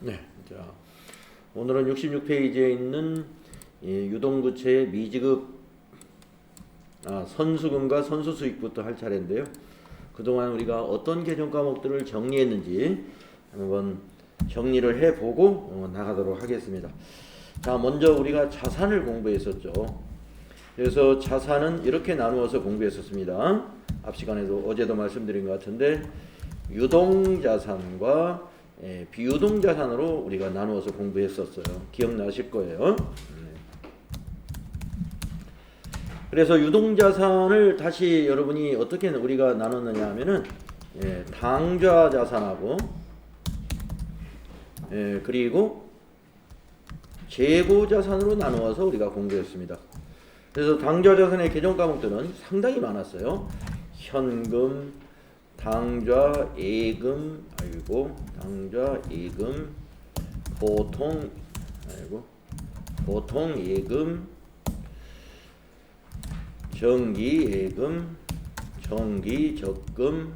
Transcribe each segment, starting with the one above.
네, 자, 오늘은 66페이지에 있는 유동부채의 미지급 선수금과 선수수익부터 할 차례인데요. 그동안 우리가 어떤 개정 과목들을 정리했는지 한번 정리를 해보고 나가도록 하겠습니다. 자, 먼저 우리가 자산을 공부했었죠. 그래서 자산은 이렇게 나누어서 공부했었습니다. 앞 시간에도 어제도 말씀드린 것 같은데 유동자산과 비유동자산으로 우리가 나누어서 공부했었어요. 기억나실 거예요. 그래서 유동자산을 다시 여러분이 어떻게 우리가 나눴느냐 하면은 당좌자산하고 그리고 재고자산으로 나누어서 우리가 공부했습니다. 그래서 당좌자산의 개정 과목들은 상당히 많았어요. 현금, 당좌, 예금, 당좌, 예금, 보통 예금, 정기 예금, 정기 적금,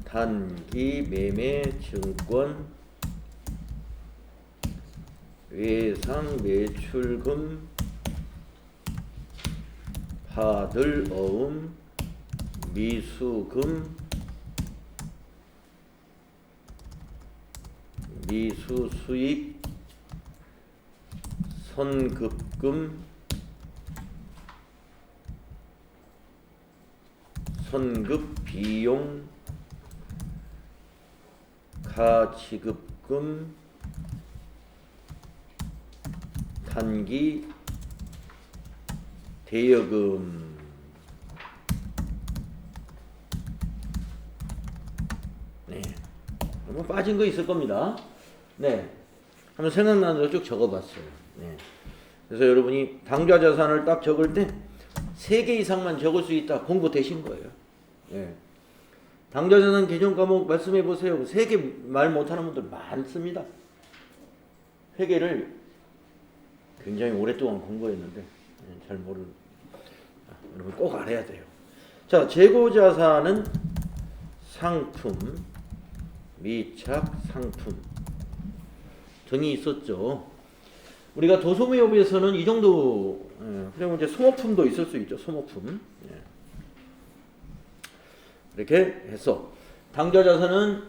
단기 매매 증권, 외상 매출금, 받을 어음, 미수금, 미수수익, 선급금, 선급비용, 가지급금, 단기 대여금. 네, 뭐 빠진 거 있을 겁니다. 네, 한번 생각나는 대로 쭉 적어봤어요. 네, 그래서 여러분이 당좌자산을 딱 적을 때 3개 이상만 적을 수 있다 공부되신 거예요. 네. 당좌자산 개정 과목 말씀해 보세요. 3개 말 못하는 분들 많습니다. 회계를 굉장히 오랫동안 공부했는데 잘 모르는 여러분 꼭 알아야 돼요. 자, 재고자산은 상품, 미착 상품 등이 있었죠. 우리가 도소매업에서는 이 정도, 그리고 이제 소모품도 있을 수 있죠. 소모품. 이렇게 해서 당좌자산은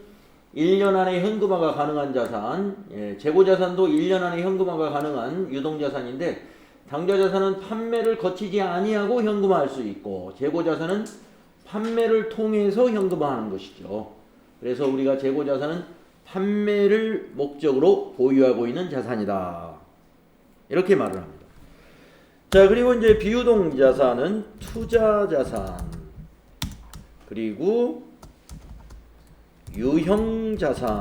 1년 안에 현금화가 가능한 자산, 재고자산도 1년 안에 현금화가 가능한 유동자산인데 당좌자산은 판매를 거치지 아니하고 현금화할 수 있고 재고자산은 판매를 통해서 현금화하는 것이죠. 그래서 우리가 재고자산은 판매를 목적으로 보유하고 있는 자산이다. 이렇게 말을 합니다. 자, 그리고 이제 비유동자산은 투자자산, 그리고 유형자산,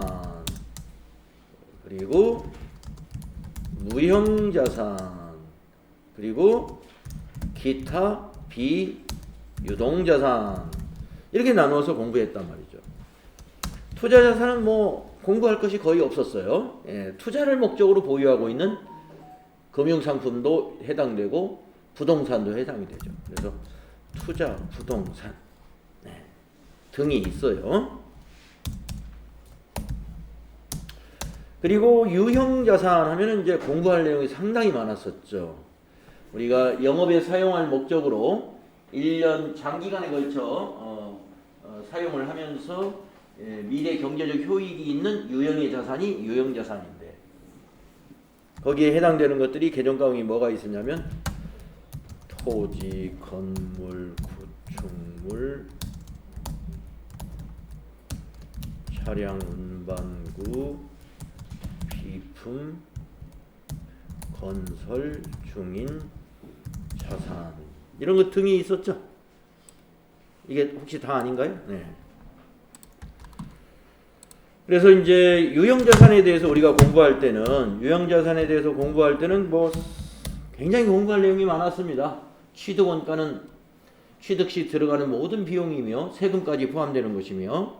그리고 무형자산, 그리고 기타 비유동자산 이렇게 나누어서 공부했단 말이죠. 투자자산은 뭐 공부할 것이 거의 없었어요. 투자를 목적으로 보유하고 있는 금융상품도 해당되고 부동산도 해당이 되죠. 그래서 투자, 부동산 등이 있어요. 그리고 유형자산 하면은 이제 공부할 내용이 상당히 많았었죠. 우리가 영업에 사용할 목적으로 1년 장기간에 걸쳐 사용을 하면서 미래 경제적 효익이 있는 유형의 자산이 유형자산인데 거기에 해당되는 것들이 개정 과목이 뭐가 있었냐면 토지, 건물, 구축물, 차량 운반구, 비품, 건설 중인 자산 이런 것 등이 있었죠. 이게 혹시 다 아닌가요? 네. 그래서 이제 유형자산에 대해서 우리가 공부할 때는 뭐 굉장히 공부할 내용이 많았습니다. 취득원가는 취득 시 들어가는 모든 비용이며 세금까지 포함되는 것이며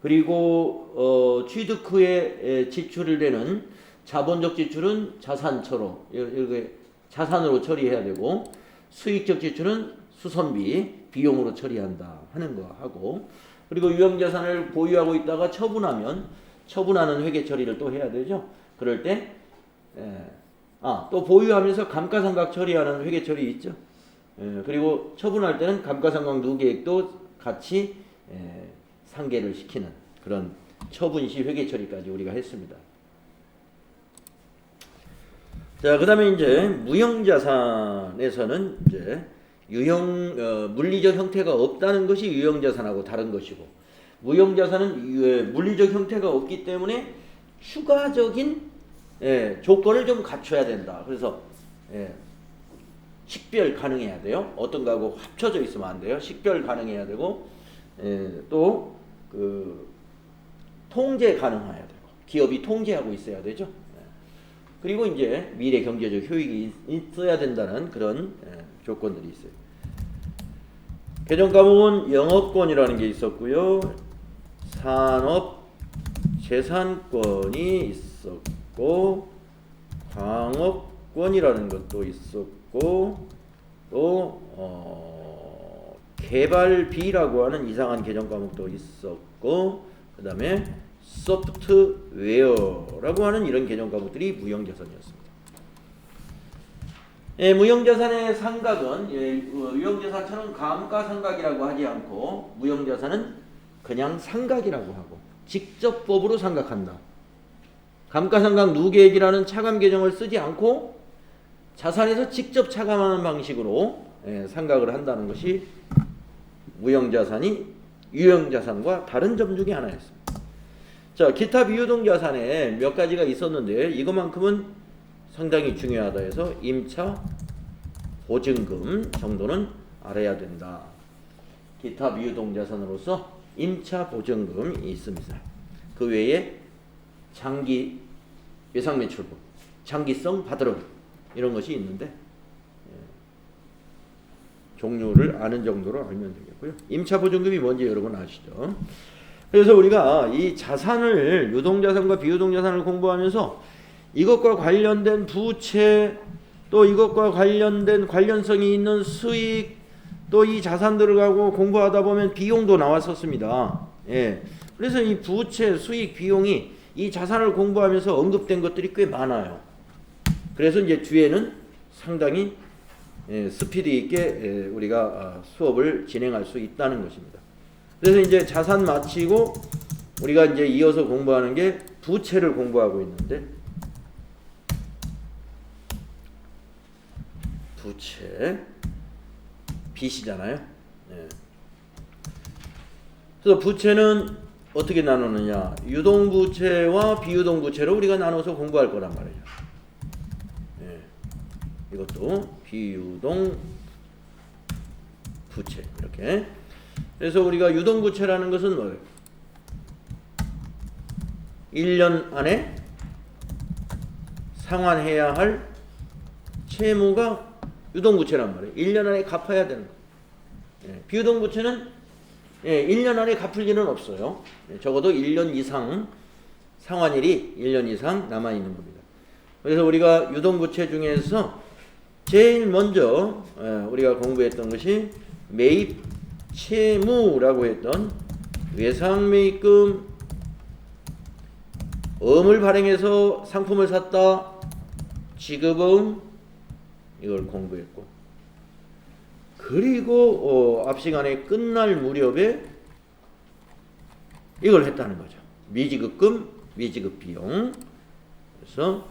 그리고 취득 후에 지출을 되는 자본적 지출은 자산처로 이렇게 자산으로 처리해야 되고 수익적 지출은 수선비 비용으로 처리한다 하는 거 하고, 그리고 유형자산을 보유하고 있다가 처분하면 처분하는 회계 처리를 또 해야 되죠. 그럴 때 또 보유하면서 감가상각 처리하는 회계 처리 있죠. 그리고 처분할 때는 감가상각 누계액도 같이 상계를 시키는 그런 처분 시 회계 처리까지 우리가 했습니다. 자, 그다음에 이제 무형자산에서는 이제 물리적 형태가 없다는 것이 유형자산하고 다른 것이고, 무형자산은 물리적 형태가 없기 때문에 추가적인 조건을 좀 갖춰야 된다. 그래서 식별 가능해야 돼요. 어떤 거하고 합쳐져 있으면 안 돼요. 식별 가능해야 되고, 또 그 통제 가능해야 되고, 기업이 통제하고 있어야 되죠. 그리고 이제 미래 경제적 효익이 있어야 된다는 그런 조건들이 있어요. 개정 과목은 영업권이라는 게 있었고요. 산업 재산권이 있었고, 광업권이라는 것도 있었고, 또 개발비라고 하는 이상한 개정 과목도 있었고, 그 다음에 소프트웨어라고 하는 이런 개정 과목들이 무형자산이었습니다. 무형자산의 상각은 유형자산처럼 감가상각이라고 하지 않고, 무형자산은 그냥 상각이라고 하고 직접법으로 상각한다. 감가상각 누계액이라는 차감 개정을 쓰지 않고 자산에서 직접 차감하는 방식으로 상각을 한다는 것이 무형자산이 유형자산과 다른 점 중에 하나였습니다. 자, 기타 비유동자산에 몇 가지가 있었는데 이것만큼은 상당히 중요하다 해서 임차 보증금 정도는 알아야 된다. 기타 비유동자산으로서 임차 보증금이 있습니다. 그 외에 장기 외상매출분, 장기성 받으러 이런 것이 있는데 종류를 아는 정도로 알면 되겠고요. 임차 보증금이 뭔지 여러분 아시죠? 그래서 우리가 이 자산을 유동자산과 비유동자산을 공부하면서 이것과 관련된 부채, 또 이것과 관련된 관련성이 있는 수익, 또 이 자산들을 가지고 공부하다 보면 비용도 나왔었습니다. 그래서 이 부채, 수익, 비용이 이 자산을 공부하면서 언급된 것들이 꽤 많아요. 그래서 이제 뒤에는 상당히 스피드 있게 우리가 수업을 진행할 수 있다는 것입니다. 그래서 이제 자산 마치고 우리가 이제 이어서 공부하는 게 부채를 공부하고 있는데, 부채 빚이잖아요. 그래서 부채는 어떻게 나누느냐? 유동부채와 비유동부채로 우리가 나눠서 공부할 거란 말이에요. 이것도 비유동 부채 이렇게. 그래서 우리가 유동부채라는 것은 뭐예요? 1년 안에 상환해야 할 채무가 유동부채란 말이에요. 1년 안에 갚아야 되는 거예요. 비유동부채는 1년 안에 갚을 일은 없어요. 적어도 1년 이상 상환일이 1년 이상 남아있는 겁니다. 그래서 우리가 유동부채 중에서 제일 먼저 우리가 공부했던 것이 매입 채무라고 했던 외상매입금, 어음을 발행해서 상품을 샀다, 지급음, 이걸 공부했고, 그리고 앞 시간에 끝날 무렵에 이걸 했다는 거죠. 미지급금, 미지급비용. 그래서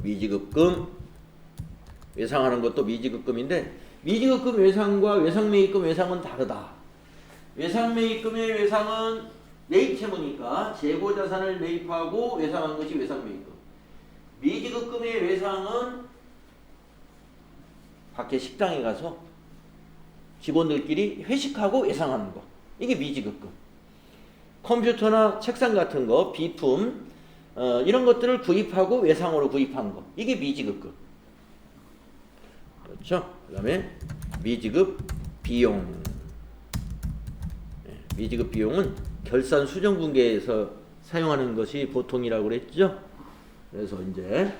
미지급금 외상하는 것도 미지급금인데, 미지급금 외상과 외상매입금 외상은 다르다. 외상매입금의 외상은 매입채무니까 재고자산을 매입하고 외상한 것이 외상매입금. 미지급금의 외상은 밖에 식당에 가서 직원들끼리 회식하고 외상하는 거. 이게 미지급금. 컴퓨터나 책상 같은 거, 비품 이런 것들을 구입하고 외상으로 구입한 거. 이게 미지급금. 그렇죠? 그 다음에 미지급 비용. 미지급 비용은 결산 수정분계에서 사용하는 것이 보통이라고 그랬죠? 그래서 이제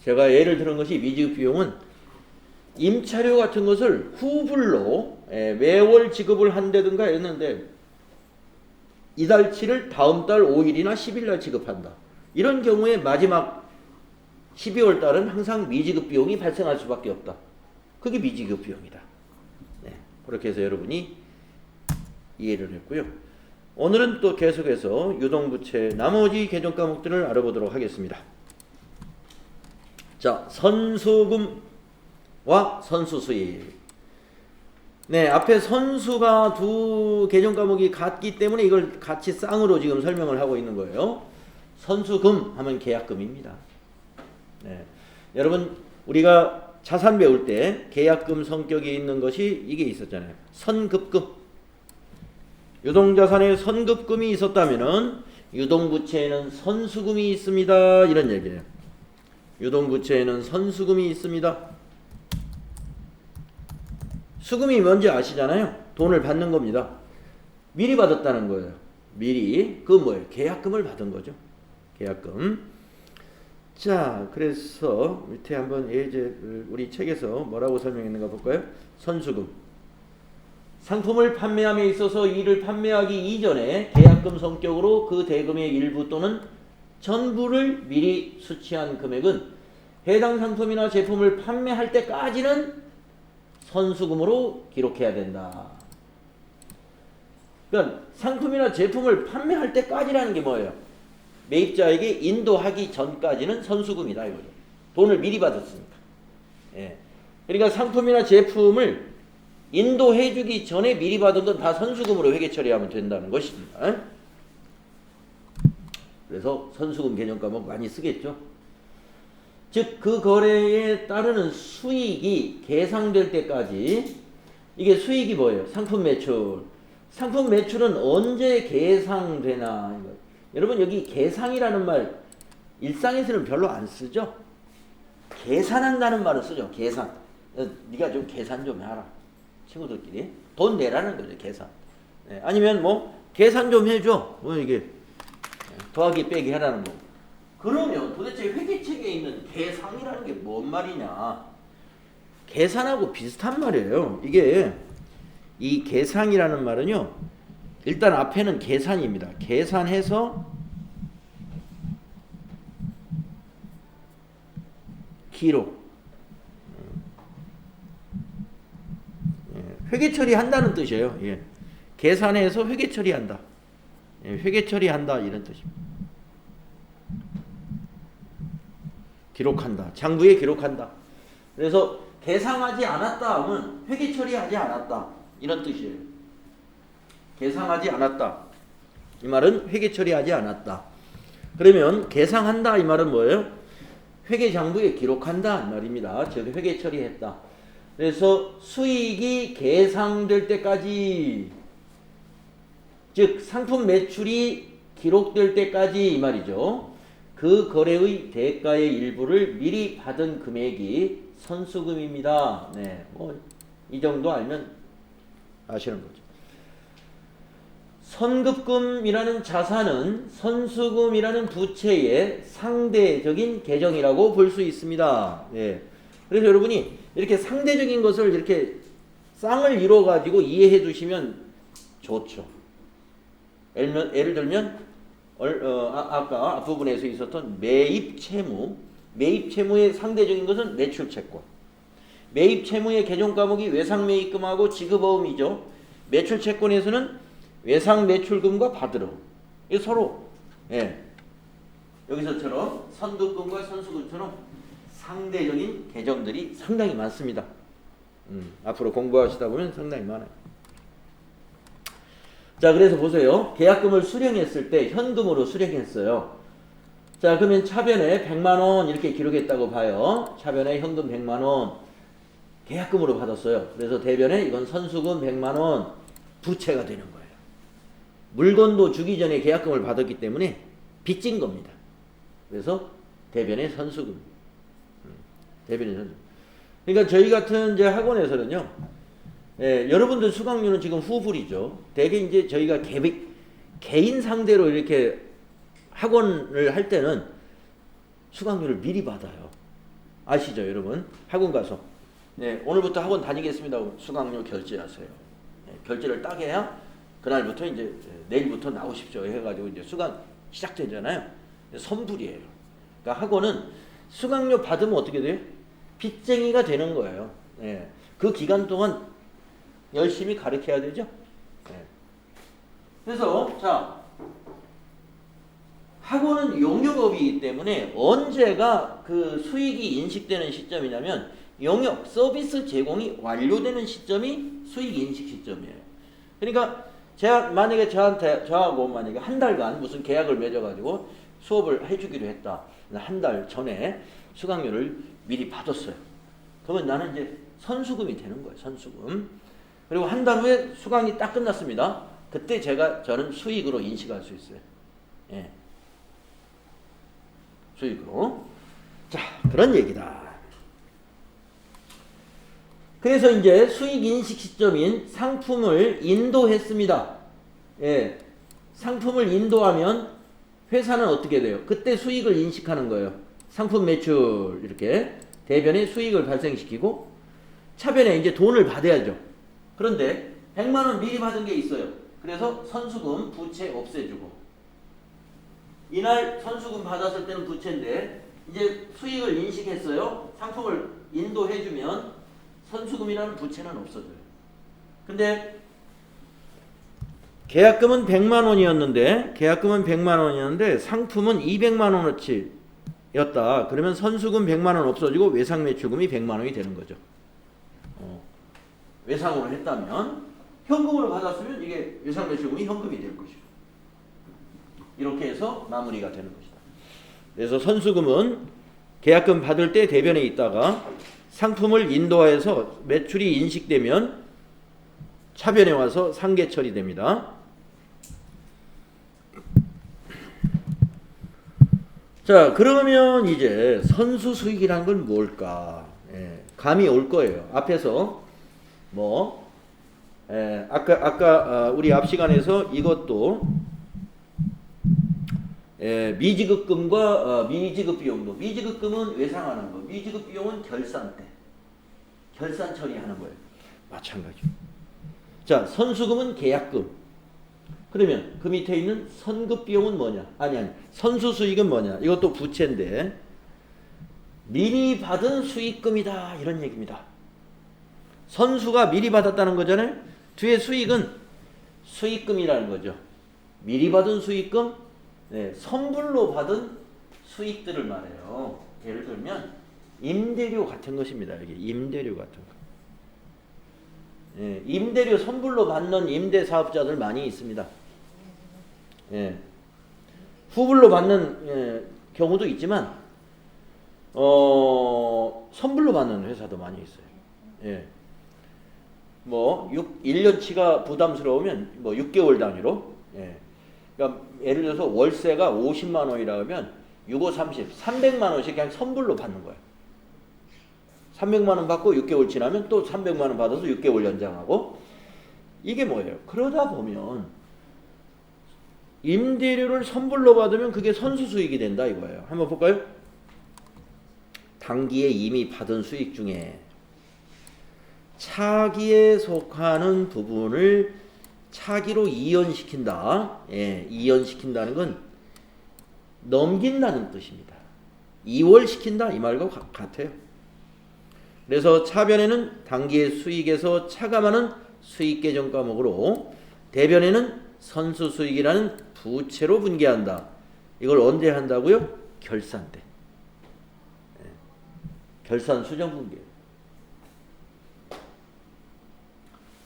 제가 예를 들은 것이, 미지급 비용은 임차료 같은 것을 후불로 매월 지급을 한다든가 했는데 이달치를 다음 달 5일이나 10일 날 지급한다. 이런 경우에 마지막 12월 달은 항상 미지급 비용이 발생할 수밖에 없다. 그게 미지급 비용이다. 네, 그렇게 해서 여러분이 이해를 했고요. 오늘은 또 계속해서 유동부채 나머지 개정 과목들을 알아보도록 하겠습니다. 자, 선수금과 선수수익. 네, 앞에 선수가 두 개정 과목이 같기 때문에 이걸 같이 쌍으로 지금 설명을 하고 있는 거예요. 선수금 하면 계약금입니다. 네, 여러분 우리가 자산 배울 때 계약금 성격이 있는 것이 이게 있었잖아요. 선급금. 유동자산에 선급금이 있었다면은 유동부채에는 선수금이 있습니다. 이런 얘기예요. 유동부채에는 선수금이 있습니다. 수금이 뭔지 아시잖아요. 돈을 받는 겁니다. 미리 받았다는 거예요. 미리. 그건 뭐예요? 계약금을 받은 거죠. 계약금. 자, 그래서 밑에 한번 예제를 우리 책에서 뭐라고 설명했는가 볼까요? 선수금. 상품을 판매함에 있어서 이를 판매하기 이전에 계약금 성격으로 그 대금의 일부 또는 전부를 미리 수취한 금액은 해당 상품이나 제품을 판매할 때까지는 선수금으로 기록해야 된다. 그러니까 상품이나 제품을 판매할 때까지라는 게 뭐예요? 매입자에게 인도하기 전까지는 선수금이다 이거죠. 돈을 미리 받았으니까. 예. 그러니까 상품이나 제품을 인도해주기 전에 미리 받은 건 다 선수금으로 회계 처리하면 된다는 것입니다. 그래서 선수금 개념 과목 많이 쓰겠죠. 즉 그 거래에 따르는 수익이 계상될 때까지. 이게 수익이 뭐예요? 상품 매출. 상품 매출은 언제 계상되나. 여러분 여기 계상이라는 말 일상에서는 별로 안 쓰죠. 계산한다는 말을 쓰죠. 계산. 네가 좀 계산 좀 해라. 친구들끼리 돈 내라는 거죠. 계산. 네, 아니면 뭐 계산 좀 해줘. 뭐 이게 더하기 빼기 하라는 거. 그러면 도대체 회계책에 있는 계상이라는 게 뭔 말이냐? 계산하고 비슷한 말이에요. 이게 이 계상이라는 말은요. 일단 앞에는 계산입니다. 계산해서 기록. 회계 처리한다는 뜻이에요. 예. 계산해서 회계 처리한다. 예, 회계 처리한다 이런 뜻입니다. 기록한다. 장부에 기록한다. 그래서 계상하지 않았다 하면 회계 처리하지 않았다 이런 뜻이에요. 계상하지 않았다. 이 말은 회계 처리하지 않았다. 그러면 계상한다 이 말은 뭐예요? 회계 장부에 기록한다 이 말입니다. 즉 회계 처리했다. 그래서 수익이 계상될 때까지, 즉 상품 매출이 기록될 때까지 이 말이죠. 그 거래의 대가의 일부를 미리 받은 금액이 선수금입니다. 네, 뭐 이 정도 알면 아시는 거죠. 선급금이라는 자산은 선수금이라는 부채의 상대적인 계정이라고 볼 수 있습니다. 네. 그래서 여러분이 이렇게 상대적인 것을 이렇게 쌍을 이뤄 가지고 이해해 주시면 좋죠. 예를 들면 아까 앞부분에서 있었던 매입 채무. 매입 채무의 상대적인 것은 매출 채권. 매입 채무의 개정 과목이 외상 매입금하고 지급어음이죠. 매출 채권에서는 외상 매출금과 받으러. 이 서로 여기서처럼 선급금과 선수금처럼 상대적인 계정들이 상당히 많습니다. 앞으로 공부하시다 보면 상당히 많아요. 자, 그래서 보세요. 계약금을 수령했을 때 현금으로 수령했어요. 자, 그러면 차변에 100만원 이렇게 기록했다고 봐요. 차변에 현금 100만원 계약금으로 받았어요. 그래서 대변에 이건 선수금 100만원 부채가 되는 거예요. 물건도 주기 전에 계약금을 받았기 때문에 빚진 겁니다. 그래서 대변에 선수금. 대변에 선수금. 그러니까 저희 같은 이제 학원에서는요. 여러분들 수강료는 지금 후불이죠. 대개 이제 저희가 개인 상대로 이렇게 학원을 할 때는 수강료를 미리 받아요. 아시죠, 여러분? 학원 가서 네, 오늘부터 학원 다니겠습니다. 수강료 결제하세요. 네, 결제를 딱 해야 그날부터 이제 내일부터 나오십시오 해가지고 이제 수강 시작되잖아요. 선불이에요. 그러니까 학원은 수강료 받으면 어떻게 돼요? 빚쟁이가 되는 거예요. 네, 그 기간 동안 열심히 가르쳐야 되죠. 네. 그래서 자, 학원은 용역업이기 때문에 언제가 그 수익이 인식되는 시점이냐면 용역 서비스 제공이 완료되는 시점이 수익 인식 시점이에요. 그러니까 제가 만약에 저하고 만약에 한 달간 무슨 계약을 맺어가지고 수업을 해주기로 했다. 한 달 전에 수강료를 미리 받았어요. 그러면 나는 이제 선수금이 되는 거예요. 선수금. 그리고 한 달 후에 수강이 딱 끝났습니다. 그때 저는 수익으로 인식할 수 있어요. 예. 수익으로. 자, 그런 얘기다. 그래서 이제 수익 인식 시점인 상품을 인도했습니다. 예. 상품을 인도하면 회사는 어떻게 돼요? 그때 수익을 인식하는 거예요. 상품 매출 이렇게 대변에 수익을 발생시키고 차변에 이제 돈을 받아야죠. 그런데 100만 원 미리 받은 게 있어요. 그래서 선수금 부채 없애주고 이날 선수금 받았을 때는 부채인데 이제 수익을 인식했어요. 상품을 인도해주면 선수금이라는 부채는 없어져요. 근데 계약금은 100만 원이었는데 상품은 200만 원어치였다. 그러면 선수금 100만 원 없어지고 외상 매출금이 100만 원이 되는 거죠. 외상으로 했다면 현금으로 받았으면 이게 외상 매출금이 현금이 될 것이고 이렇게 해서 마무리가 되는 것이다. 그래서 선수금은 계약금 받을 때 대변에 있다가 상품을 인도하여서 매출이 인식되면 차변에 와서 상계 처리됩니다. 자, 그러면 이제 선수 수익이란 건 뭘까? 예, 감이 올 거예요. 앞에서 아까 우리 앞 시간에서 이것도 미지급금과 미지급 비용도 미지급금은 외상하는 거, 미지급 비용은 결산 때 결산 처리하는 거예요. 마찬가지. 자, 선수금은 계약금. 그러면 그 밑에 있는 선급 비용은 뭐냐? 아니 선수 수익은 뭐냐? 이것도 부채인데 미리 받은 수익금이다 이런 얘기입니다. 선수가 미리 받았다는 거잖아요. 뒤에 수익은 수익금이라는 거죠. 미리 받은 수익금, 네, 선불로 받은 수익들을 말해요. 예를 들면 임대료 같은 것입니다. 이게 임대료 같은 거. 예, 임대료 선불로 받는 임대 사업자들 많이 있습니다. 예, 후불로 받는 경우도 있지만 선불로 받는 회사도 많이 있어요. 예. 1년치가 부담스러우면 6개월 단위로. 예. 그러니까 예를 들어서 월세가 50만 원이라 하면 6, 5, 30, 300만 원씩 그냥 선불로 받는 거예요. 300만 원 받고 6개월 지나면 또 300만 원 받아서 6개월 연장하고 이게 뭐예요? 그러다 보면 임대료를 선불로 받으면 그게 선수 수익이 된다 이거예요. 한번 볼까요? 단기에 이미 받은 수익 중에 차기에 속하는 부분을 차기로 이연시킨다. 예, 이연시킨다는 건 넘긴다는 뜻입니다. 이월시킨다 이 말과 같아요. 그래서 차변에는 단기의 수익에서 차감하는 수익 계정 과목으로 대변에는 선수 수익이라는 부채로 분개한다. 이걸 언제 한다고요? 결산 때. 예, 결산 수정 분개.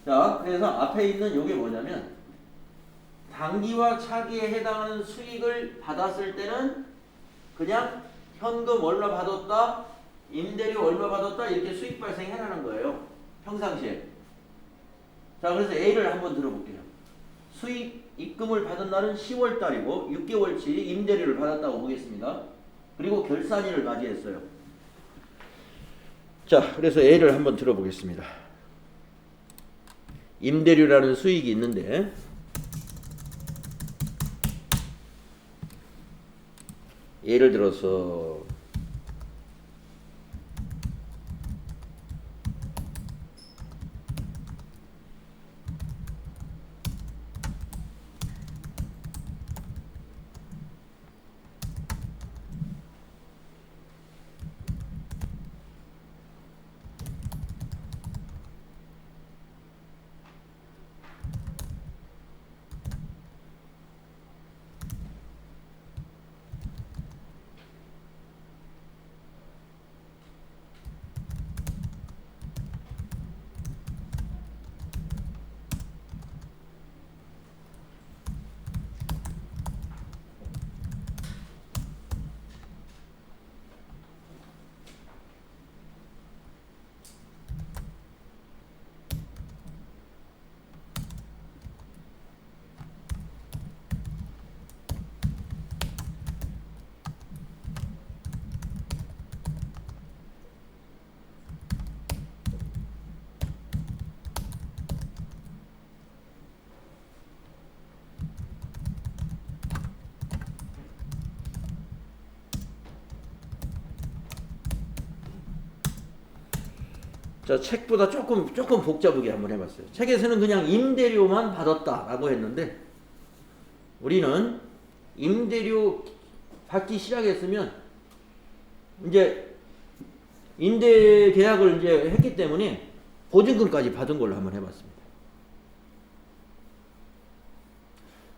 자, 그래서 앞에 있는 요게 뭐냐면 단기와 차기에 해당하는 수익을 받았을 때는 그냥 현금 얼마 받았다, 임대료 얼마 받았다 이렇게 수익 발생해라는 거예요. 평상시에. 자, 그래서 A를 한번 들어볼게요. 수익 입금을 받은 날은 10월 달이고 6개월치 임대료를 받았다고 보겠습니다. 그리고 결산일을 맞이했어요. 자, 그래서 A를 한번 들어보겠습니다. 임대료라는 수익이 있는데 예를 들어서 자, 책보다 조금 복잡하게 한번 해봤어요. 책에서는 그냥 임대료만 받았다라고 했는데 우리는 임대료 받기 시작했으면 이제 임대 계약을 이제 했기 때문에 보증금까지 받은 걸로 한번 해봤습니다.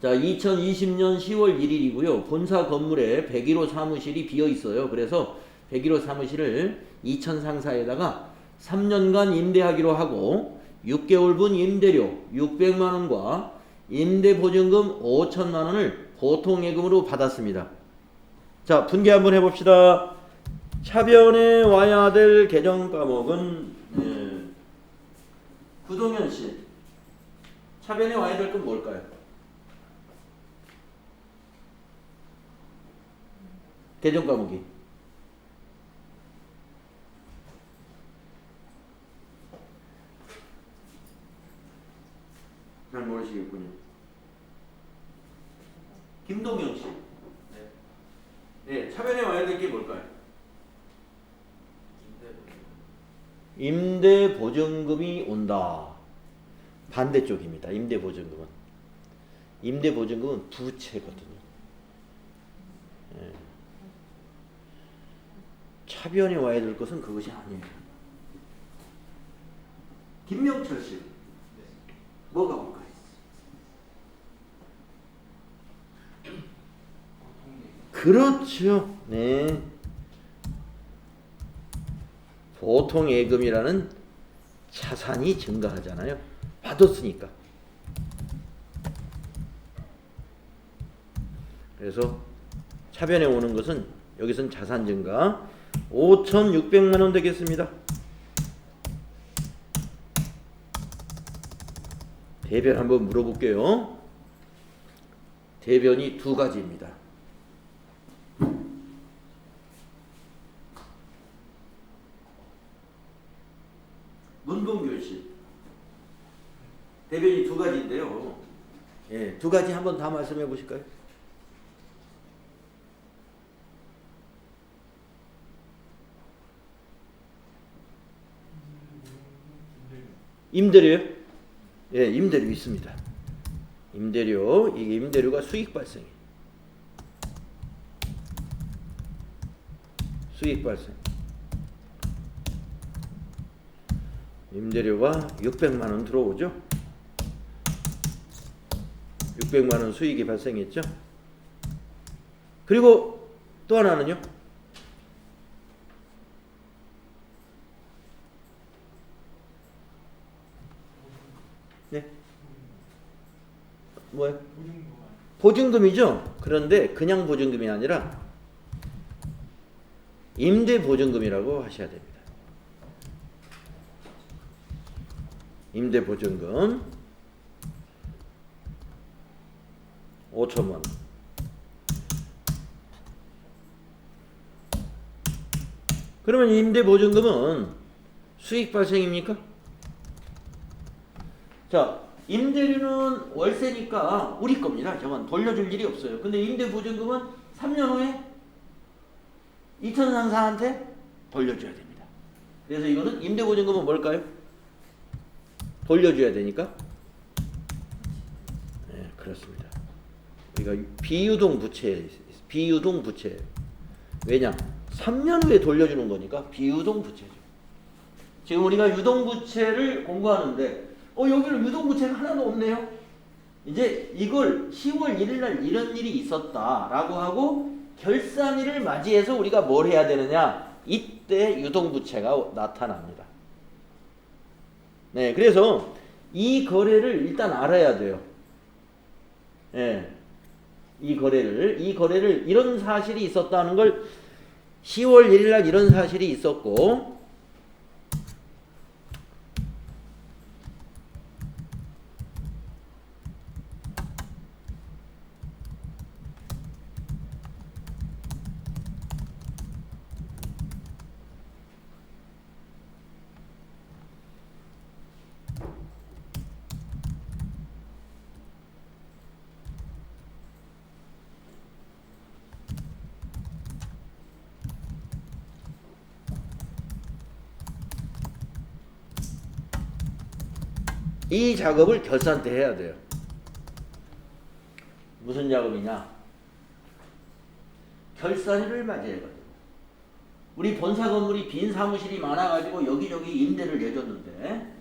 자, 2020년 10월 1일이고요. 본사 건물에 101호 사무실이 비어 있어요. 그래서 101호 사무실을 2천 상사에다가 3년간 임대하기로 하고 6개월분 임대료 600만 원과 임대보증금 5천만 원을 보통예금으로 받았습니다. 자, 분개 한번 해봅시다. 차변에 와야 될 개정 과목은 구동현 씨, 차변에 와야 될 건 뭘까요? 개정 과목이 잘 모르시겠군요. 김동현 씨, 네, 차변에 와야 될 게 뭘까요? 임대보증금이 온다. 반대쪽입니다. 임대보증금은 부채거든요. 예. 차변에 와야 될 것은 그것이 아니에요. 김명철 씨, 뭐가 올까요? 그렇죠. 네. 보통 예금이라는 자산이 증가하잖아요. 받았으니까. 그래서 차변에 오는 것은 여기선 자산 증가 5,600만 원 되겠습니다. 대변 한번 물어볼게요. 대변이 두 가지입니다. 문봉규 씨, 대변이 두 가지인데요. 예, 두 가지 한번 다 말씀해 보실까요? 임대료요? 예, 임대료 있습니다. 임대료, 이게 임대료가 수익 발생. 수익 발생. 임대료가 600만 원 들어오죠. 600만 원 수익이 발생했죠. 그리고 또 하나는요. 네. 뭐요? 보증금이죠. 그런데 그냥 보증금이 아니라 임대보증금이라고 하셔야 됩니다. 임대보증금 5천만 원. 그러면 임대보증금은 수익 발생입니까? 자, 임대료는 월세니까 우리 겁니다. 저건 돌려줄 일이 없어요. 근데 임대보증금은 3년 후에 2천 상사한테 돌려줘야 됩니다. 그래서 이거는 임대보증금은 뭘까요? 돌려줘야 되니까. 네, 그렇습니다. 우리가 비유동 부채. 왜냐? 3년 후에 돌려주는 거니까 비유동 부채죠. 지금 우리가 유동 부채를 공부하는데 여기는 유동 부채가 하나도 없네요. 이제 이걸 10월 1일 날 이런 일이 있었다라고 하고 결산일을 맞이해서 우리가 뭘 해야 되느냐? 이때 유동 부채가 나타납니다. 네, 그래서 이 거래를 일단 알아야 돼요. 네, 이 거래를 이런 사실이 있었다는 걸 10월 1일 날 이런 사실이 있었고 이 작업을 결산 때 해야 돼요. 무슨 작업이냐? 결산일을 맞이해가지고 우리 본사 건물이 빈 사무실이 많아가지고 여기저기 임대를 내줬는데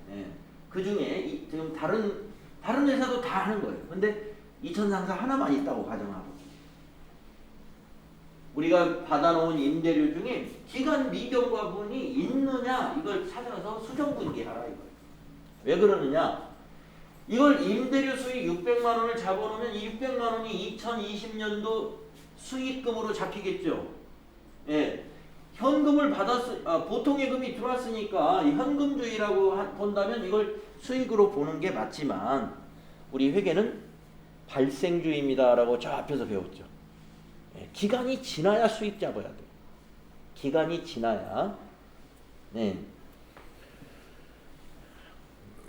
그 중에 지금 다른 회사도 다 하는 거예요. 근데 이천상사 하나만 있다고 가정하고 우리가 받아놓은 임대료 중에 기간 미경과분이 있느냐 이걸 찾아서 수정분기하라 이거예요. 왜 그러느냐? 이걸 임대료 수익 600만 원을 잡아놓으면 이 600만 원이 2020년도 수익금으로 잡히겠죠. 예. 현금을 보통예금이 들어왔으니까 현금주의라고 본다면 이걸 수익으로 보는 게 맞지만 우리 회계는 발생주의입니다라고 저 앞에서 배웠죠. 예. 기간이 지나야 수익 잡아야 돼요. 기간이 지나야. 네.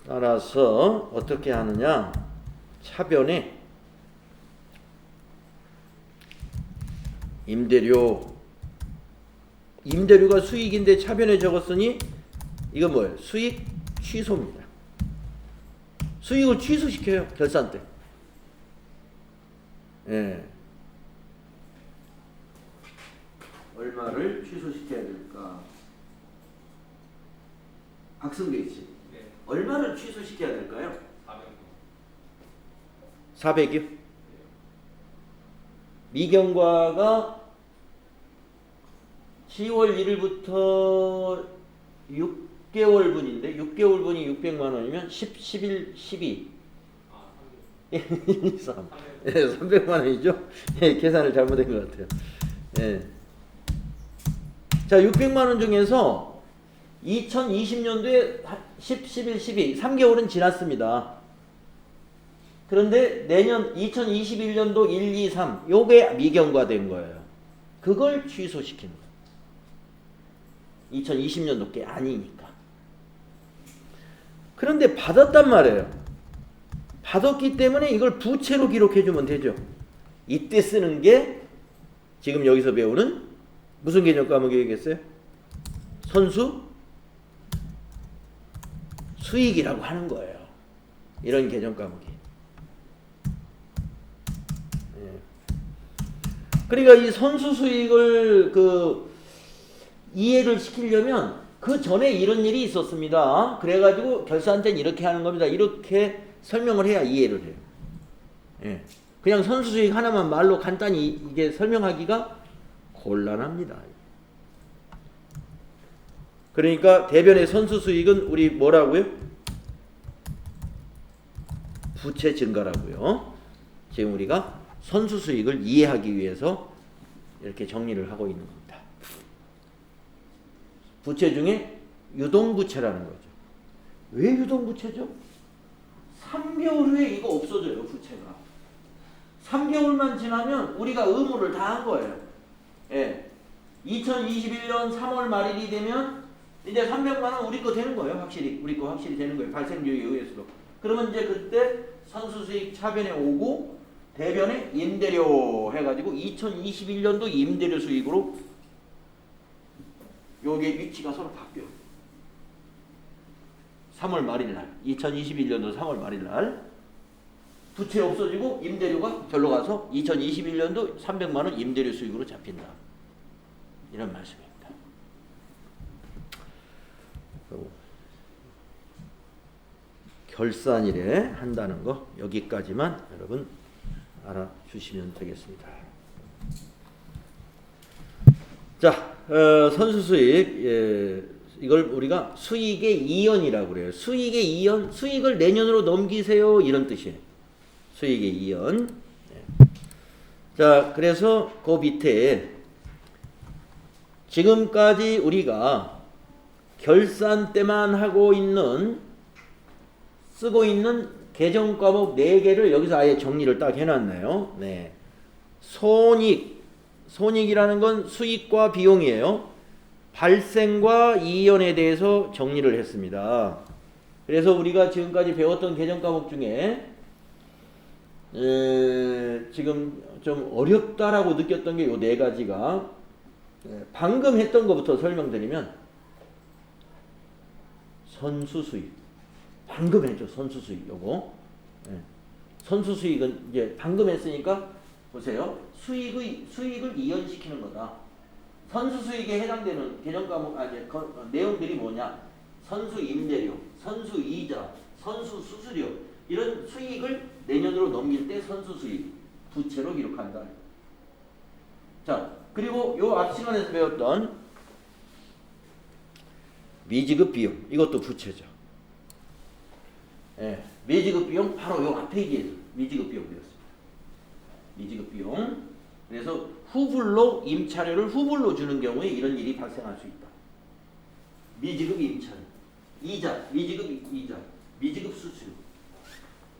따라서 어떻게 하느냐? 차변에 임대료가 수익인데 차변에 적었으니 이건 뭐예요? 수익 취소입니다. 수익을 취소시켜요. 결산 때. 예. 얼마를 취소시켜야 될까? 박승배 씨. 네. 얼마를 취소시켜야 될까요? 400이요. 400이요? 네. 미경과가 10월 1일부터 6개월분인데 6개월분이 600만 원이면 10, 11, 12 1, 2, 3 예, 300만 원이죠? 예, 계산을 잘못한 것 같아요. 예. 자, 600만 원 중에서 2020년도에 10, 11, 12 3개월은 지났습니다. 그런데 내년 2021년도 1, 2, 3 요게 미경과된 거예요. 그걸 취소시키는 거예요. 2020년도 게 아니니까. 그런데 받았단 말이에요. 받았기 때문에 이걸 부채로 기록해주면 되죠. 이때 쓰는 게 지금 여기서 배우는 무슨 개념 과목이겠어요? 선수 수익이라고 하는 거예요. 이런 개념 과목이. 그러니까 이 선수 수익을 이해를 시키려면 그 전에 이런 일이 있었습니다. 그래가지고 결산 때는 이렇게 하는 겁니다. 이렇게 설명을 해야 이해를 해요. 예. 그냥 선수 수익 하나만 말로 간단히 이게 설명하기가 곤란합니다. 그러니까 대변의 선수 수익은 우리 뭐라고요? 부채 증가라고요. 지금 우리가 선수 수익을 이해하기 위해서 이렇게 정리를 하고 있는 겁니다. 부채 중에 유동부채라는 거죠. 왜 유동부채죠? 3개월 후에 이거 없어져요. 부채가. 3개월만 지나면 우리가 의무를 다 한 거예요. 예. 2021년 3월 말일이 되면 이제 300만 원 우리 거 되는 거예요. 확실히. 우리 거 확실히 되는 거예요. 발생주의에 의해서도. 그러면 이제 그때 선수수익 차변에 오고 대변에 임대료 해가지고 2021년도 임대료 수익으로 요게 위치가 서로 바뀌어요. 3월 말일날 2021년도 3월 말일날 부채 없어지고 임대료가 절로 가서 2021년도 300만 원 임대료 수익으로 잡힌다. 이런 말씀입니다. 결산일에 한다는 거 여기까지만 여러분 알아주시면 되겠습니다. 자, 선수수익 이걸 우리가 수익의 이연이라고 그래요. 수익의 이연, 수익을 내년으로 넘기세요 이런 뜻이에요. 수익의 이연. 자, 그래서 그 밑에 지금까지 우리가 결산 때만 하고 있는 쓰고 있는 개정 과목 4개를 여기서 아예 정리를 딱 해놨네요. 네. 손익이라는 건 수익과 비용이에요. 발생과 이연에 대해서 정리를 했습니다. 그래서 우리가 지금까지 배웠던 개정 과목 중에 지금 좀 어렵다라고 느꼈던 게 요 4가지가 방금 했던 것부터 설명드리면 선수수익, 방금 했죠. 선수 수익 요거. 예. 선수 수익은 이제 방금 했으니까 보세요. 수익을 이연시키는 거다. 선수 수익에 해당되는 개정 과목 내용들이 뭐냐? 선수 임대료, 선수 이자, 선수 수수료 이런 수익을 내년으로 넘길 때 선수 수익 부채로 기록한다. 자, 그리고 요 앞 시간에서 배웠던 미지급 비용 이것도 부채죠. 예, 미지급 비용 바로 요 앞 페이지에서 미지급 비용 배웠습니다. 미지급 비용. 그래서 후불로 임차료를 후불로 주는 경우에 이런 일이 발생할 수 있다. 미지급 임차료, 이자, 미지급 이자, 미지급 수수료.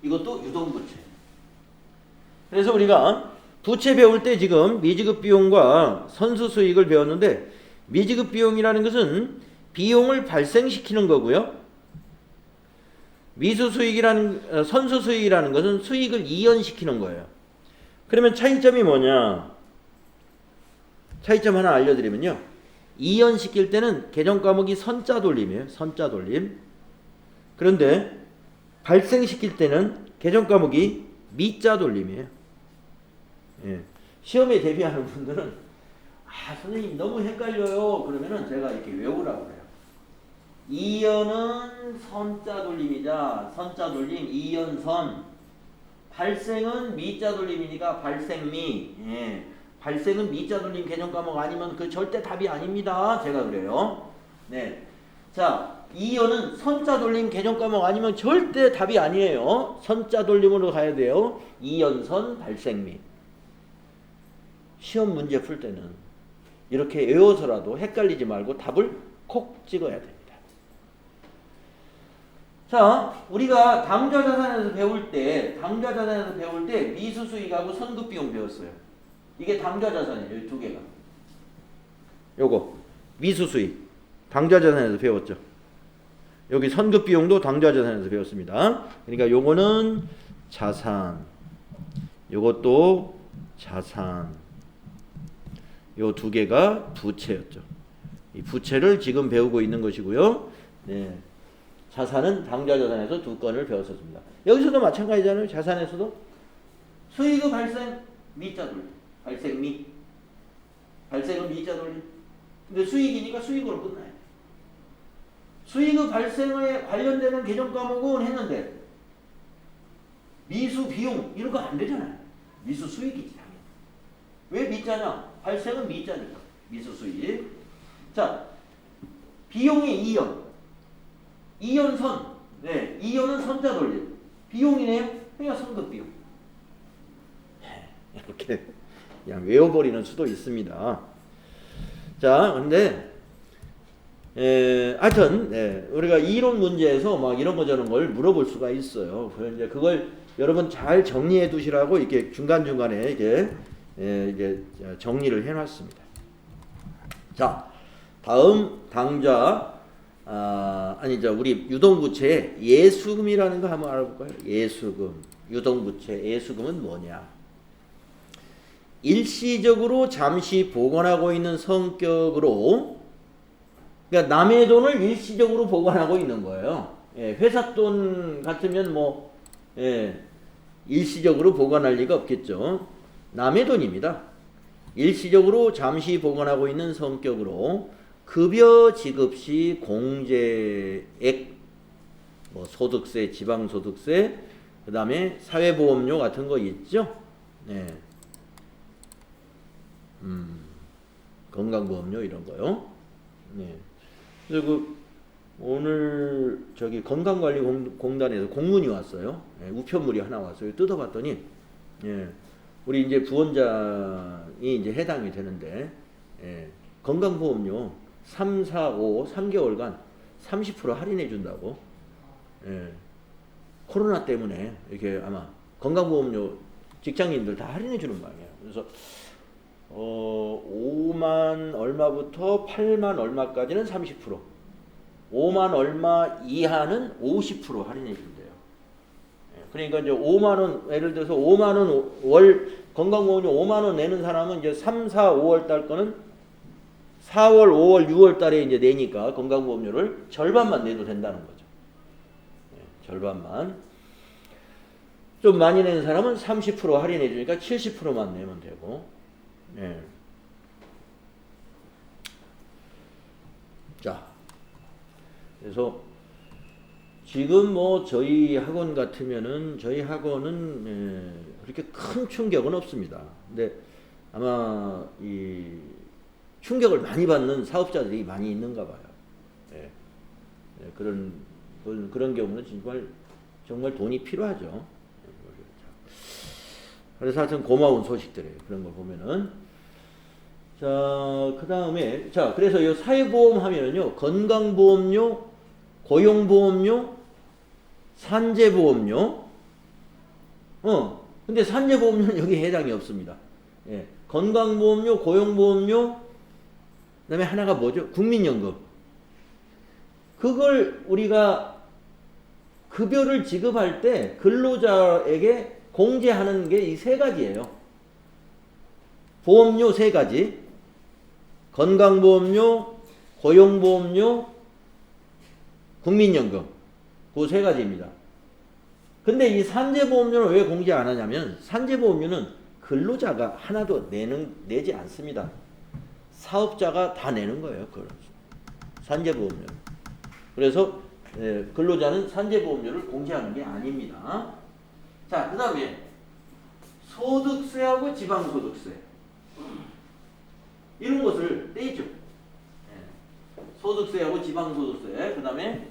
이것도 유동부채. 그래서 우리가 부채 배울 때 지금 미지급 비용과 선수 수익을 배웠는데 미지급 비용이라는 것은 비용을 발생시키는 거고요. 미수 수익이라는 선수 수익이라는 것은 수익을 이연시키는 거예요. 그러면 차이점이 뭐냐? 차이점 하나 알려드리면요. 이연시킬 때는 개정 과목이 선자 돌림이에요. 선자 돌림. 그런데 발생시킬 때는 개정 과목이 미자 돌림이에요. 예. 시험에 대비하는 분들은 선생님 너무 헷갈려요. 그러면은 제가 이렇게 외우라고 그래요. 이연은 선자 돌림이자 선자 돌림 이연선. 발생은 미자 돌림이니까 발생미. 예. 발생은 미자 돌림 개정 과목 아니면 그 절대 답이 아닙니다. 제가 그래요. 네. 자, 이연은 선자 돌림 개정 과목 아니면 절대 답이 아니에요. 선자 돌림으로 가야 돼요. 이연선 발생미. 시험 문제 풀 때는 이렇게 외워서라도 헷갈리지 말고 답을 콕 찍어야 됩니다. 자, 우리가 당좌자산에서 배울 때 미수수익하고 선급비용 배웠어요. 이게 당좌자산이에요. 이 두 개가. 요거 미수수익 당좌자산에서 배웠죠. 여기 선급비용도 당좌자산에서 배웠습니다. 그러니까 요거는 자산, 요것도 자산. 요 두 개가 부채였죠. 이 부채를 지금 배우고 있는 것이고요. 네. 자산은 당좌자산에서 두 건을 배웠었습니다. 여기서도 마찬가지잖아요. 자산에서도 수익의 발생 미자 돌림. 발생미. 발생은 미자 돌림. 근데 수익이니까 수익으로 끝나요. 수익의 발생에 관련되는 개정 과목은 했는데 미수 비용 이런 거 안 되잖아요. 미수 수익이지 당연히. 왜 미자냐? 발생은 미자니까. 미수 수익. 자, 비용이 이연. 이연선. 네, 이연은 선자 돌림. 비용이네요. 그러니까 선급 비용. 이렇게 그냥 외워버리는 수도 있습니다. 자, 근데 하여튼 우리가 이론 문제에서 막 이런 거 저런 걸 물어볼 수가 있어요. 이제 그걸 여러분 잘 정리해 두시라고 이렇게 중간 중간에 이게 정리를 해놨습니다. 자, 다음 당좌 우리 유동부채 예수금이라는 거 한번 알아볼까요? 예수금, 유동부채 예수금은 뭐냐? 일시적으로 잠시 보관하고 있는 성격으로, 그러니까 남의 돈을 일시적으로 보관하고 있는 거예요. 회사 돈 같으면 일시적으로 보관할 리가 없겠죠. 남의 돈입니다. 일시적으로 잠시 보관하고 있는 성격으로 급여 지급 시 공제액, 소득세, 지방소득세, 그 다음에 사회보험료 같은 거 있죠. 네. 건강보험료 이런 거요. 네. 그래서 오늘 건강관리공단에서 공문이 왔어요. 우편물이 하나 왔어요. 뜯어봤더니 우리 이제 부원장이 이제 해당이 되는데 건강보험료 3, 4, 5, 3개월간 30% 할인해 준다고. 코로나 때문에 이렇게 아마 건강보험료 직장인들 다 할인해 주는 모양이에요. 그래서 5만 얼마부터 8만 얼마까지는 30%, 5만 얼마 이하는 50% 할인해 준대요. 그러니까 이제 5만 원, 예를 들어서 5만 원 월 건강보험료 5만 원 내는 사람은 이제 3, 4, 5월 달 거는 4월, 5월, 6월 달에 이제 내니까 건강보험료를 절반만 내도 된다는 거죠. 절반만. 좀 많이 내는 사람은 30% 할인해 주니까 70%만 내면 되고. 네. 자, 그래서 지금 뭐 저희 학원 같으면은 저희 학원은 그렇게 큰 충격은 없습니다. 근데 아마 이 충격을 많이 받는 사업자들이 많이 있는가 봐요. 예. 예, 그런 경우는 정말 돈이 필요하죠. 그래서 하여튼 고마운 소식들이에요. 그런 걸 보면은. 자, 그 다음에, 자, 그래서 이 사회보험 하면은요, 건강보험료, 고용보험료, 산재보험료, 근데 산재보험료는 여기 해당이 없습니다. 예, 건강보험료, 고용보험료, 그 다음에 하나가 뭐죠? 국민연금. 그걸 우리가 급여를 지급할 때 근로자에게 공제하는 게 이 세 가지예요. 보험료 세 가지. 건강보험료, 고용보험료, 국민연금. 그 세 가지입니다. 근데 이 산재보험료는 왜 공제 안 하냐면 산재보험료는 근로자가 하나도 내지 않습니다. 사업자가 다 내는 거예요. 그걸. 산재보험료. 그래서 근로자는 산재보험료를 공제하는 게 아닙니다. 자, 그 다음에 소득세하고 지방소득세. 이런 것을 떼있죠. 소득세하고 지방소득세. 그 다음에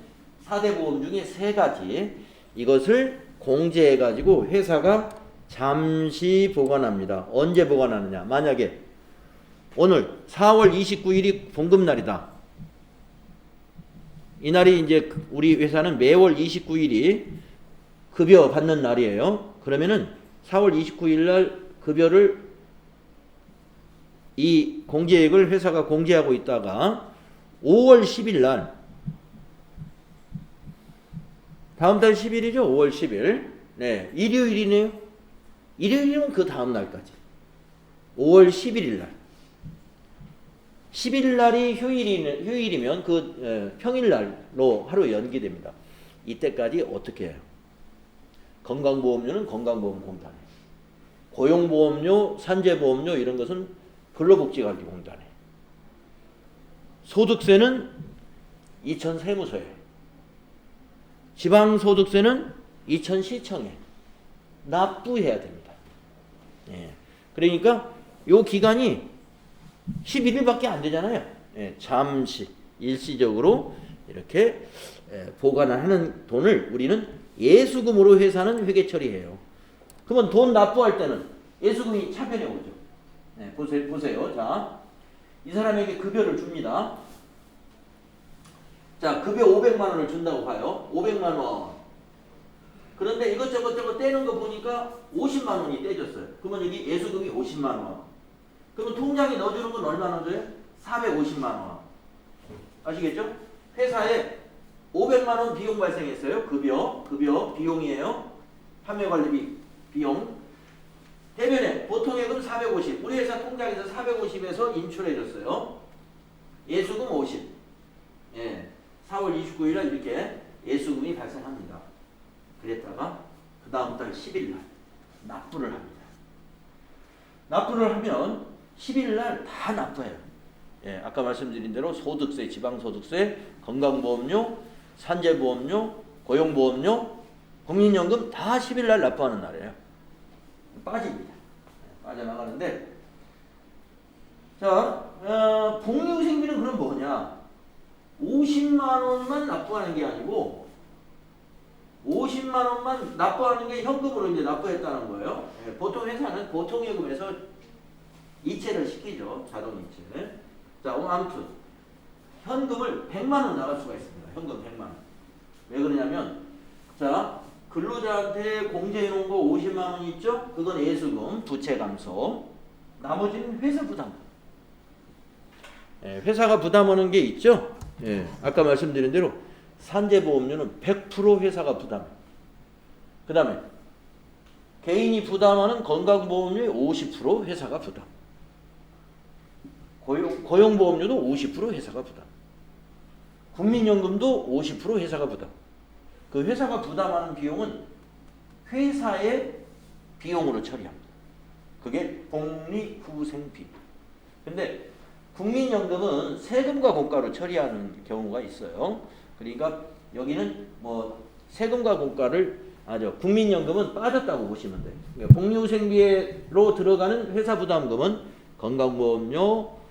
4대 보험 중에 세 가지. 이것을 공제해가지고 회사가 잠시 보관합니다. 언제 보관하느냐. 만약에 오늘 4월 29일이 봉급날이다. 이날이 이제 우리 회사는 매월 29일이 급여 받는 날이에요. 그러면은 4월 29일 날 급여를 이 공제액을 회사가 공제하고 있다가 5월 10일 날 다음 달 10일이죠. 5월 10일. 네, 일요일이네요. 일요일이면 그 다음 날까지. 5월 11일 날. 10일 날이 휴일이면 그 평일 날로 하루 연기됩니다. 이때까지 어떻게 해요? 건강보험료는 건강보험공단에, 고용보험료, 산재보험료 이런 것은 근로복지관리공단에, 소득세는 이천세무서에, 지방소득세는 이천시청에 납부해야 됩니다. 예. 그러니까 요 기간이 11일밖에 안 되잖아요. 예. 잠시 일시적으로 이렇게 보관을 하는 돈을 우리는 예수금으로 회사는 회계 처리해요. 그러면 돈 납부할 때는 예수금이 차변에 오죠. 네, 보세요. 자, 이 사람에게 급여를 줍니다. 자, 급여 500만 원을 준다고 봐요. 500만 원. 그런데 이것저것 떼는 거 보니까 50만 원이 떼졌어요. 그러면 여기 예수금이 50만 원. 그러면 통장에 넣어주는 건 얼마나 줘요? 450만 원. 아시겠죠? 회사에 500만 원 비용 발생했어요. 급여 비용이에요. 판매관리비 비용. 대변에 보통예금 450. 우리 회사 통장에서 450에서 인출해줬어요. 예수금 50. 예, 4월 29일 날 이렇게 예수금이 발생합니다. 그랬다가 그 다음 달 10일 날 납부를 합니다. 납부를 하면 10일 날 다 납부해요. 예, 아까 말씀드린 대로 소득세, 지방소득세, 건강보험료, 산재보험료, 고용보험료, 국민연금 다 10일 날 납부하는 날이에요. 빠집니다. 빠져나가는데, 자, 복리후생비는 그럼 뭐냐? 50만 원만 납부하는 게 아니고 50만 원만 납부하는 게 현금으로 이제 납부했다는 거예요. 예, 보통 회사는 보통예금에서 이체를 시키죠. 자동이체. 자, 아무튼 현금을 100만 원 나갈 수가 있습니다. 현금 100만 원. 왜 그러냐면, 자, 근로자한테 공제해 놓은 거 50만 원 있죠? 그건 예수금, 부채 감소. 나머지는 회사 부담. 예, 회사가 부담하는 게 있죠? 예, 아까 말씀드린 대로 산재보험료는 100% 회사가 부담. 그 다음에 개인이 부담하는 건강보험료의 50% 회사가 부담. 고용보험료도 50% 회사가 부담. 국민연금도 50% 회사가 부담. 그 회사가 부담하는 비용은 회사의 비용으로 처리합니다. 그게 복리후생비. 근데 국민연금은 세금과 공과로 처리하는 경우가 있어요. 그러니까 여기는 뭐 세금과 공과를 국민연금은 빠졌다고 보시면 돼요. 그러니까 복리후생비로 들어가는 회사 부담금은 건강보험료,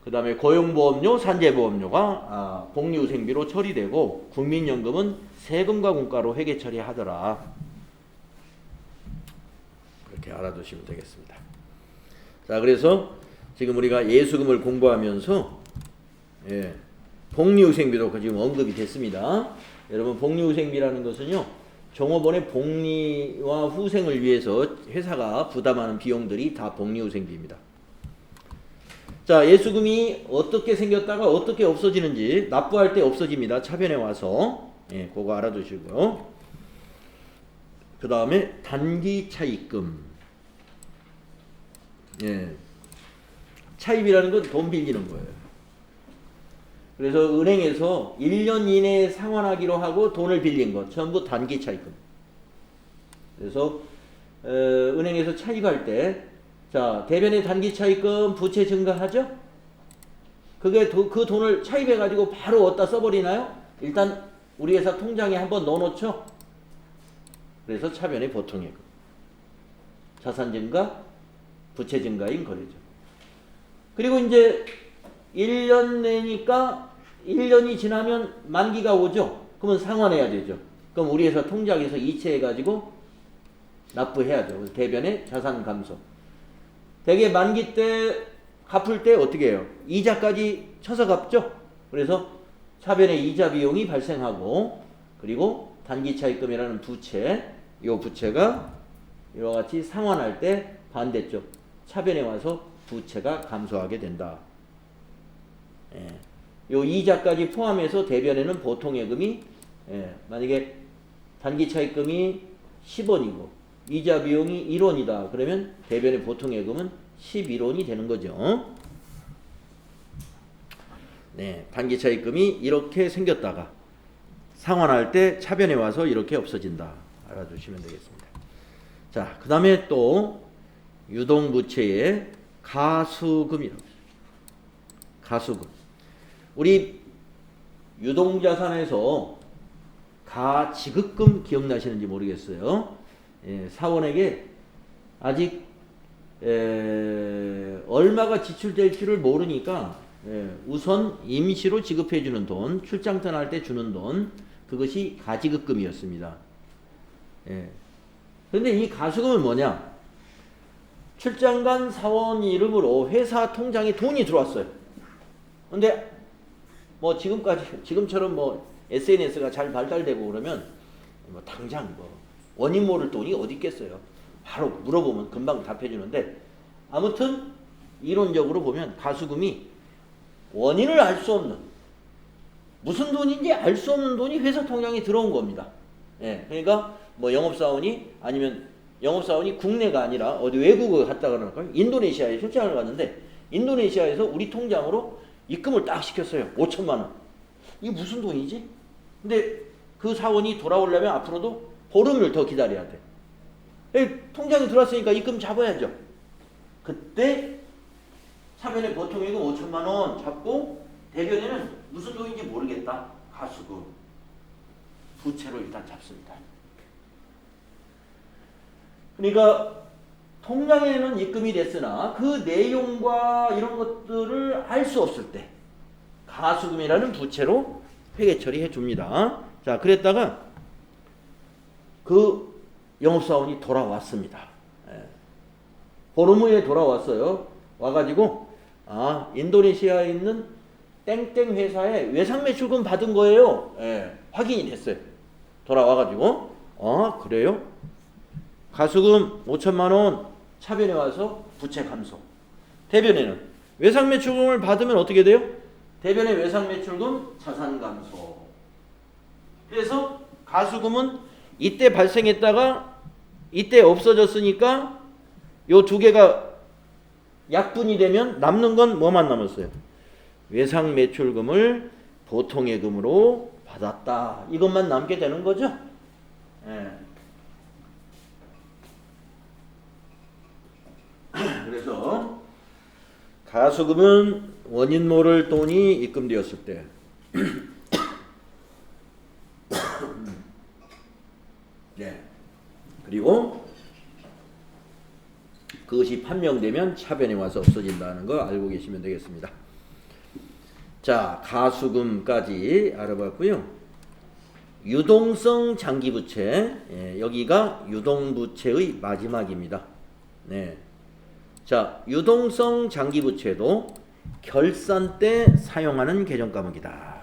그 다음에 고용보험료, 산재보험료가 복리후생비로 처리되고 국민연금은 세금과 공과로 회계 처리하더라. 이렇게 알아두시면 되겠습니다. 자, 그래서 지금 우리가 예수금을 공부하면서 복리후생비도 지금 언급이 됐습니다. 여러분, 복리후생비라는 것은요, 종업원의 복리와 후생을 위해서 회사가 부담하는 비용들이 다 복리후생비입니다. 자, 예수금이 어떻게 생겼다가 어떻게 없어지는지, 납부할 때 없어집니다. 차변에 와서. 그거 알아두시고요. 그 다음에 단기 차입금. 차입이라는 건 돈 빌리는 거예요. 그래서 은행에서 1년 이내에 상환하기로 하고 돈을 빌린 것 전부 단기 차입금. 그래서 은행에서 차입할 때 자, 대변의 단기 차입금 부채 증가하죠? 그게 그 돈을 차입해 가지고 바로 어디다 써버리나요? 일단 우리 회사 통장에 한번 넣어놓죠. 그래서 차변의 보통예금. 자산 증가, 부채 증가인 거래죠. 그리고 이제 1년 내니까 1년이 지나면 만기가 오죠. 그러면 상환해야 되죠. 그럼 우리 회사 통장에서 이체해가지고 납부해야죠. 대변의 자산 감소. 대개 만기 때 갚을 때 어떻게 해요? 이자까지 쳐서 갚죠. 그래서 차변의 이자 비용이 발생하고, 그리고 단기 차입금이라는 부채, 이 부채가 이와 같이 상환할 때 반대쪽 차변에 와서 부채가 감소하게 된다. 요 이자까지 포함해서 대변에는 보통예금이 만약에 단기 차입금이 10원이고 이자 비용이 1원이다. 그러면 대변의 보통예금은 11원이 되는 거죠. 단기 차입금이 이렇게 생겼다가 상환할 때 차변에 와서 이렇게 없어진다. 알아두시면 되겠습니다. 자, 그 다음에 또 유동부채의 가수금이라고 있어요. 가수금. 우리 유동자산에서 가지급금 기억나시는지 모르겠어요. 사원에게 아직 얼마가 지출될지를 모르니까 우선 임시로 지급해주는 돈, 출장 떠날 때 주는 돈, 그것이 가지급금이었습니다. 그런데 이 가수금은 뭐냐? 출장 간 사원 이름으로 회사 통장에 돈이 들어왔어요. 근데 뭐 지금처럼 뭐 SNS가 잘 발달되고 그러면 뭐 당장 뭐 원인 모를 돈이 어디 있겠어요. 바로 물어보면 금방 답해주는데, 아무튼 이론적으로 보면 가수금이 원인을 알 수 없는, 무슨 돈인지 알 수 없는 돈이 회사 통장에 들어온 겁니다. 그러니까 뭐 영업사원이, 아니면 영업사원이 국내가 아니라 어디 외국에 갔다 그러니까요. 인도네시아에 출장을 갔는데 인도네시아에서 우리 통장으로 입금을 딱 시켰어요. 5천만 원. 이게 무슨 돈이지? 근데 그 사원이 돌아오려면 앞으로도 보름을 더 기다려야 돼. 통장에 들어왔으니까 입금 잡아야죠. 그때 차변에 보통예금 5천만 원 잡고, 대변에는 무슨 돈인지 모르겠다. 가수금. 부채로 일단 잡습니다. 그러니까 통장에는 입금이 됐으나 그 내용과 이런 것들을 알 수 없을 때 가수금이라는 부채로 회계 처리해 줍니다. 자, 그랬다가 그 영업사원이 돌아왔습니다. 보름 후에 돌아왔어요. 와가지고 인도네시아에 있는 땡땡 회사에 외상매출금 받은 거예요. 확인이 됐어요. 돌아와가지고 그래요? 가수금 5천만 원 차변에 와서 부채 감소. 대변에는 외상매출금을 받으면 어떻게 돼요? 대변의 외상매출금 자산 감소. 그래서 가수금은 이때 발생했다가 이때 없어졌으니까 요 두 개가 약분이 되면 남는 건 뭐만 남았어요? 외상매출금을 보통예금으로 받았다. 이것만 남게 되는 거죠. 예. 그래서 가수금은 원인 모를 돈이 입금되었을 때 네. 그리고 그것이 판명되면 차변에 와서 없어진다는 거 알고 계시면 되겠습니다. 자, 가수금까지 알아봤고요. 유동성 장기부채, 예, 여기가 유동부채의 마지막입니다. 네. 자, 유동성 장기부채도 결산 때 사용하는 개정과목이다.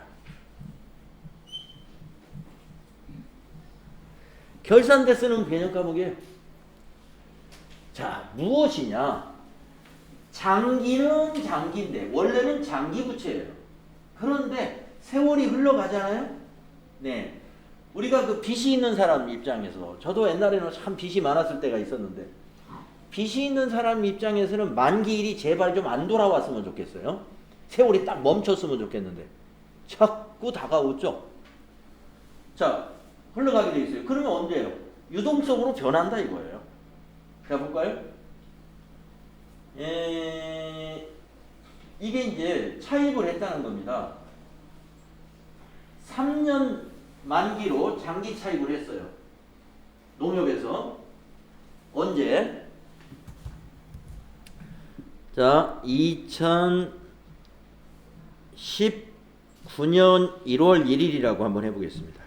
결산 때 쓰는 개정과목이에요. 자, 무엇이냐? 장기는 장기인데 원래는 장기부채예요. 그런데 세월이 흘러가잖아요. 네, 우리가 그 빚이 있는 사람 입장에서, 저도 옛날에는 참 빚이 많았을 때가 있었는데, 빚이 있는 사람 입장에서는 만기일이 제발 좀 안 돌아왔으면 좋겠어요. 세월이 딱 멈췄으면 좋겠는데 자꾸 다가오죠. 자, 흘러가게 돼 있어요. 그러면 언제예요? 유동성으로 변한다 이거예요. 자, 볼까요? 이게 이제 차입을 했다는 겁니다. 3년 만기로 장기 차입을 했어요. 농협에서. 언제? 자, 2019년 1월 1일이라고 한번 해보겠습니다.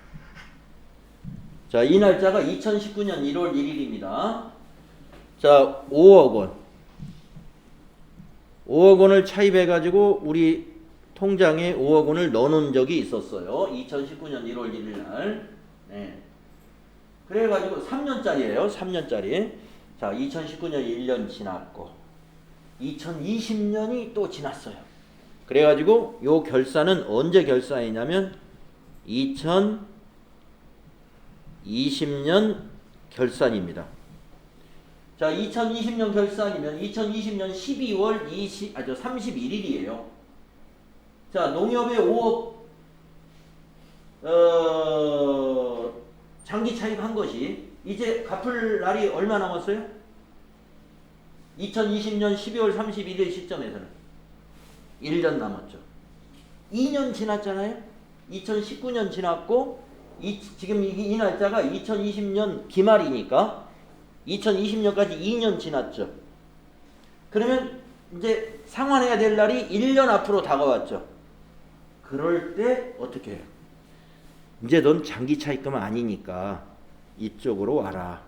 자, 이 날짜가 2019년 1월 1일입니다. 자, 5억 원. 5억 원을 차입해가지고 우리 통장에 5억 원을 넣어놓은 적이 있었어요. 2019년 1월 1일 날. 네. 그래가지고 3년짜리예요. 3년짜리. 자, 2019년 1년 지났고 2020년이 또 지났어요. 그래가지고 요 결산은 언제 결산이냐면 2020년 결산입니다. 자, 2020년 결산이면 2020년 12월 31일이에요. 자, 농협에 5억 장기 차입한 것이 이제 갚을 날이 얼마 남았어요? 2020년 12월 31일 시점에서는 1년 남았죠. 2년 지났잖아요. 2019년 지났고 지금 이 날짜가 2020년 기말이니까 2020년까지 2년 지났죠. 그러면 이제 상환해야 될 날이 1년 앞으로 다가왔죠. 그럴 때 어떻게 해요? 이제 넌 장기 차입금 아니니까 이쪽으로 와라.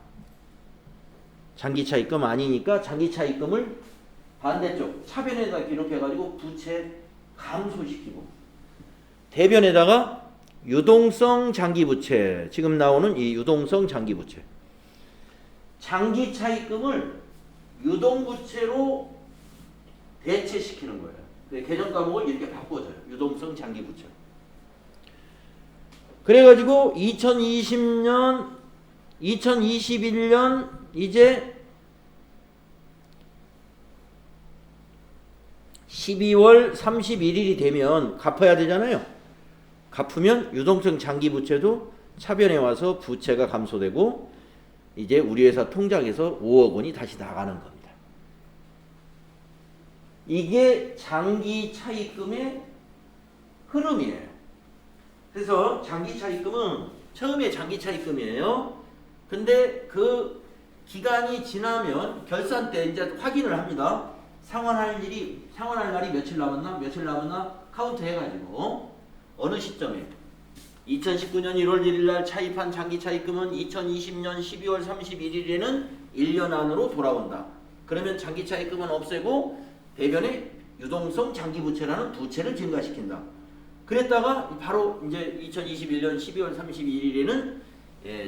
장기 차입금 아니니까 장기 차입금을 반대쪽 차변에다 기록해가지고 부채 감소시키고, 대변에다가 유동성 장기부채, 지금 나오는 이 유동성 장기부채, 장기 차입금을 유동부채로 대체시키는 거예요. 개정 과목을 이렇게 바꿔줘요. 유동성 장기부채. 그래가지고 2020년, 2021년 이제 12월 31일이 되면 갚아야 되잖아요. 갚으면 유동성 장기부채도 차변에 와서 부채가 감소되고 이제 우리 회사 통장에서 5억 원이 다시 나가는 겁니다. 이게 장기 차입금의 흐름이에요. 그래서 장기 차입금은 처음에 장기 차입금이에요. 근데 그 기간이 지나면 결산 때 이제 확인을 합니다. 상환할 날이 며칠 남았나 카운트 해가지고 어느 시점에 2019년 1월 1일 날 차입한 장기 차입금은 2020년 12월 31일에는 1년 안으로 돌아온다. 그러면 장기 차입금은 없애고 대변에 유동성 장기부채라는 부채를 증가시킨다. 그랬다가 바로 이제 2021년 12월 31일에는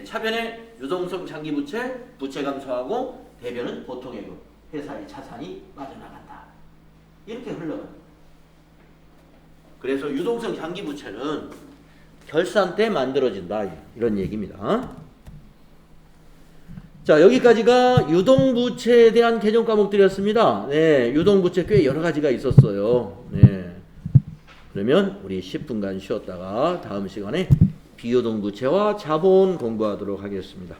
차변에 유동성 장기부채, 부채 감소하고 대변은 보통예금, 회사의 자산이 빠져나간다. 이렇게 흘러가요. 그래서 유동성 장기부채는 결산 때 만들어진다. 이런 얘기입니다. 자, 여기까지가 유동부채에 대한 개정 과목들이었습니다. 네, 유동부채 꽤 여러 가지가 있었어요. 네. 그러면 우리 10분간 쉬었다가 다음 시간에 비유동부채와 자본 공부하도록 하겠습니다.